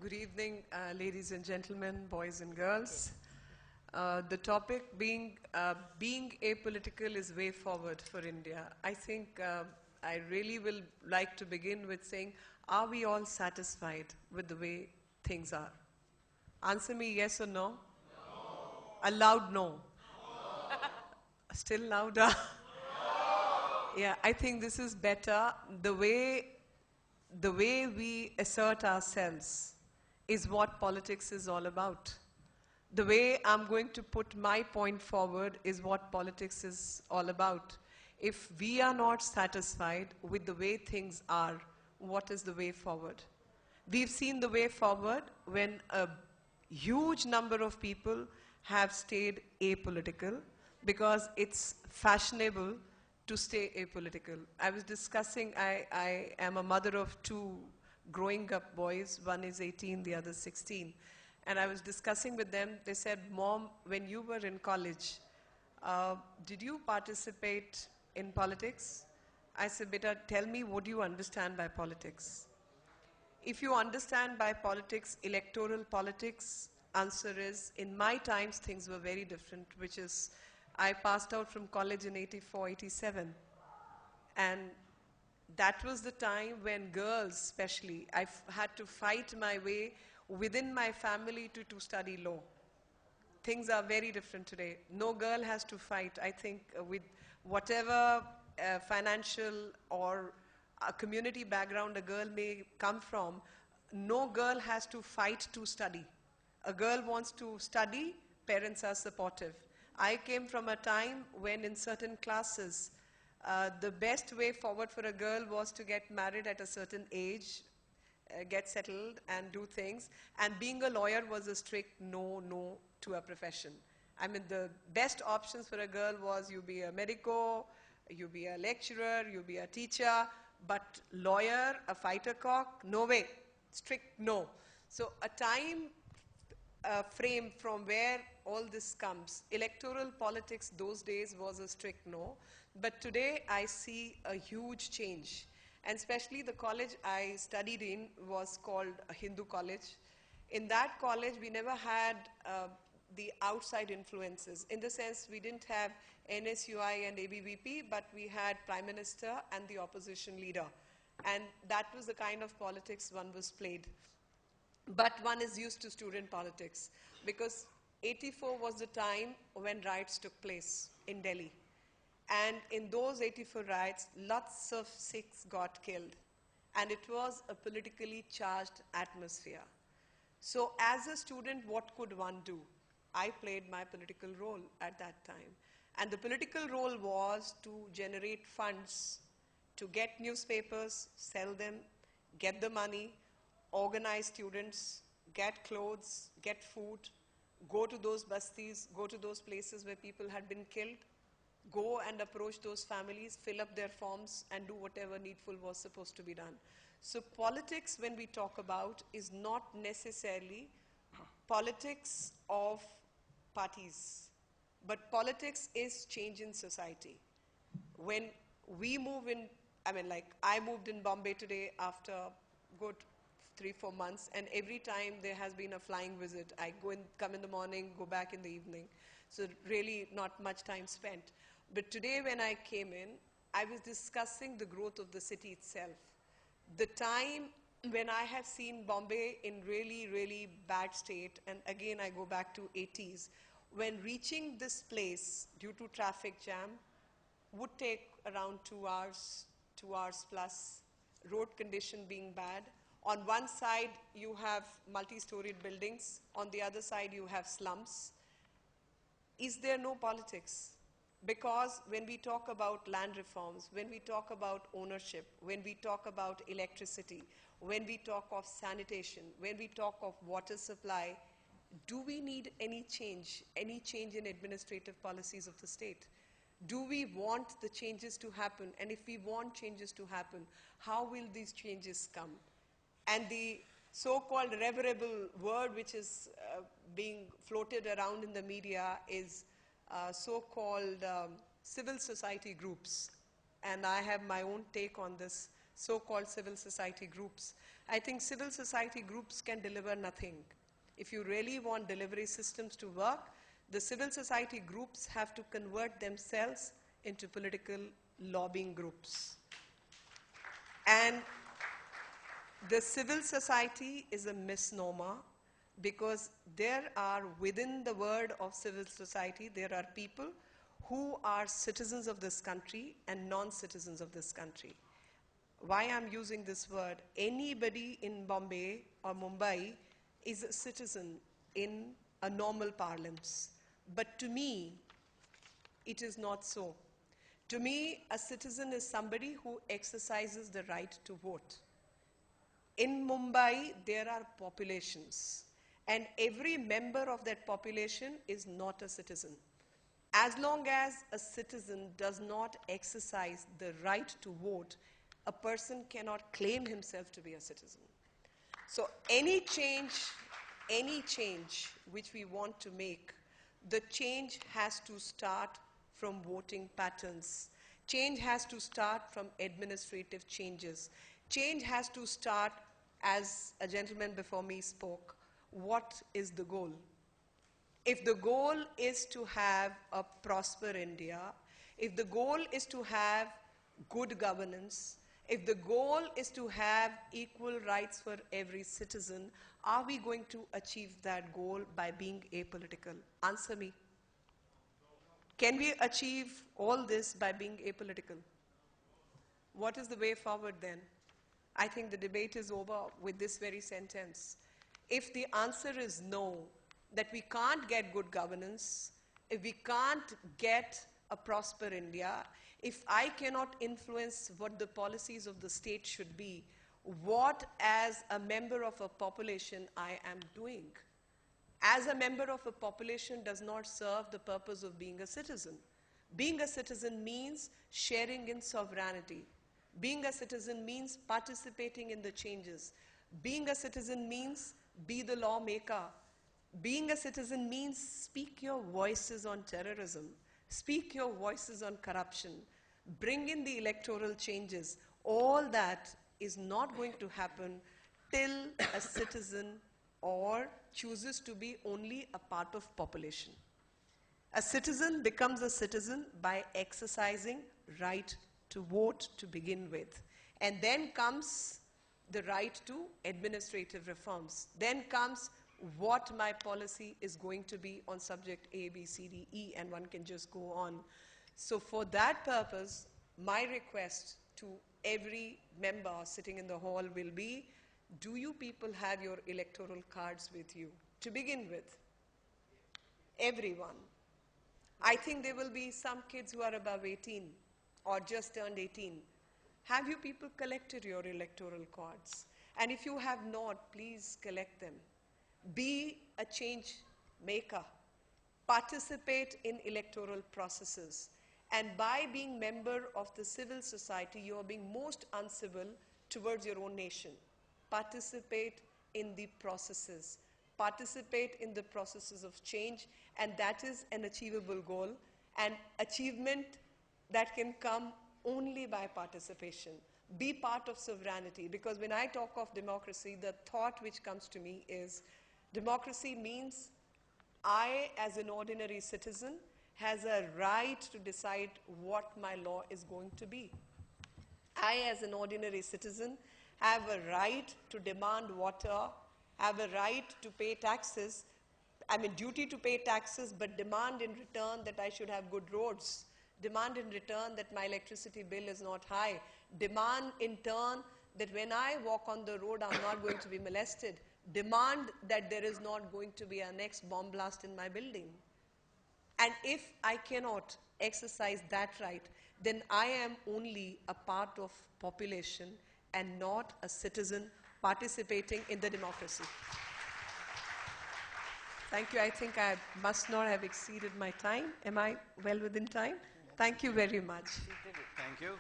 Good evening, ladies and gentlemen, boys and girls. The topic being apolitical is way forward for India. I think I really will like to begin with saying, are we all satisfied with the way things are? Answer me yes or no. A loud no. Still louder. Yeah, I think this is better. The way we assert ourselves is what politics is all about. The way I'm going to put my point forward is what politics is all about. If we are not satisfied with the way things are, what is the way forward? We've seen the way forward when a huge number of people have stayed apolitical because it's fashionable to stay apolitical. I was discussing, I am a mother of two growing up boys. One is 18, the other 16. And I was discussing with them, they said, Mom, when you were in college, did you participate in politics? I said, Beta, tell me, what do you understand by politics? If you understand by politics, electoral politics, answer is, in my times, things were very different, which is, I passed out from college in 84, 87. And that was the time when girls, especially, I had to fight my way within my family to study law. Things are very different today. No girl has to fight. I think with whatever financial or community background a girl may come from, no girl has to fight to study. A girl wants to study, parents are supportive. I came from a time when in certain classes, the best way forward for a girl was to get married at a certain age, get settled and do things. And being a lawyer was a strict no to a profession. I mean, the best options for a girl was you be a medico, you be a lecturer, you be a teacher, but lawyer, a fighter cock, no way, strict no. So a time frame from where all this comes. Electoral politics those days was a strict no, but today I see a huge change. And especially the college I studied in was called a Hindu college. In that college, we never had the outside influences. In the sense, we didn't have NSUI and ABVP, but we had Prime Minister and the opposition leader. And that was the kind of politics one was played. But one is used to student politics because 84 was the time when riots took place in Delhi. And in those 84 riots, lots of Sikhs got killed. And it was a politically charged atmosphere. So as a student, what could one do? I played my political role at that time. And the political role was to generate funds, to get newspapers, sell them, get the money, organize students, get clothes, get food, go to those bastis, go to those places where people had been killed, go and approach those families, fill up their forms, and do whatever needful was supposed to be done. So politics, when we talk about, is not necessarily politics of parties, but politics is change in society. When we move in, I mean, like I moved in Bombay today after good 3-4 months, and every time there has been a flying visit. I come in the morning, go back in the evening. So really not much time spent. But today when I came in, I was discussing the growth of the city itself. The time when I have seen Bombay in really, really bad state, and again I go back to 80s, when reaching this place due to traffic jam would take around 2 hours plus, road condition being bad. On one side, you have multi-storied buildings. On the other side, you have slums. Is there no politics? Because when we talk about land reforms, when we talk about ownership, when we talk about electricity, when we talk of sanitation, when we talk of water supply, do we need any change in administrative policies of the state? Do we want the changes to happen? And if we want changes to happen, how will these changes come? And the so-called reverable word which is being floated around in the media is so-called civil society groups. And I have my own take on this so-called civil society groups. I think civil society groups can deliver nothing. If you really want delivery systems to work, the civil society groups have to convert themselves into political lobbying groups. And the civil society is a misnomer because there are, within the word of civil society, there are people who are citizens of this country and non-citizens of this country. Why I'm using this word, anybody in Bombay or Mumbai is a citizen in a normal parlance. But to me, it is not so. To me, a citizen is somebody who exercises the right to vote. In Mumbai, there are populations, and every member of that population is not a citizen. As long as a citizen does not exercise the right to vote, a person cannot claim himself to be a citizen. So any change which we want to make, the change has to start from voting patterns. Change has to start from administrative changes. Change has to start, as a gentleman before me spoke, what is the goal? If the goal is to have a prosper India, if the goal is to have good governance, if the goal is to have equal rights for every citizen, are we going to achieve that goal by being apolitical? Answer me. Can we achieve all this by being apolitical? What is the way forward then? I think the debate is over with this very sentence. If the answer is no, that we can't get good governance, if we can't get a prosper India, if I cannot influence what the policies of the state should be, what as a member of a population I am doing? As a member of a population does not serve the purpose of being a citizen. Being a citizen means sharing in sovereignty. Being a citizen means participating in the changes. Being a citizen means be the lawmaker. Being a citizen means speak your voices on terrorism, speak your voices on corruption, bring in the electoral changes. All that is not going to happen till a citizen or chooses to be only a part of population. A citizen becomes a citizen by exercising right to vote to begin with. And then comes the right to administrative reforms. Then comes what my policy is going to be on subject A, B, C, D, E, and one can just go on. So for that purpose, my request to every member sitting in the hall will be, do you people have your electoral cards with you? To begin with, everyone. I think there will be some kids who are above 18 or just turned 18. Have you people collected your electoral cards? And if you have not, please collect them. Be a change maker. Participate in electoral processes. And by being member of the civil society, you are being most uncivil towards your own nation. Participate in the processes. Participate in the processes of change, and that is an achievable goal, and achievement that can come only by participation. Be part of sovereignty, because when I talk of democracy, the thought which comes to me is democracy means I, as an ordinary citizen, has a right to decide what my law is going to be. I, as an ordinary citizen, have a right to demand water, have a right to pay taxes, duty to pay taxes, but demand in return that I should have good roads, demand in return that my electricity bill is not high, demand in turn that when I walk on the road, I'm not going to be molested, demand that there is not going to be a next bomb blast in my building. And if I cannot exercise that right, then I am only a part of population and not a citizen participating in the democracy. Thank you. I think I must not have exceeded my time. Am I well within time? Thank you very much. Thank you.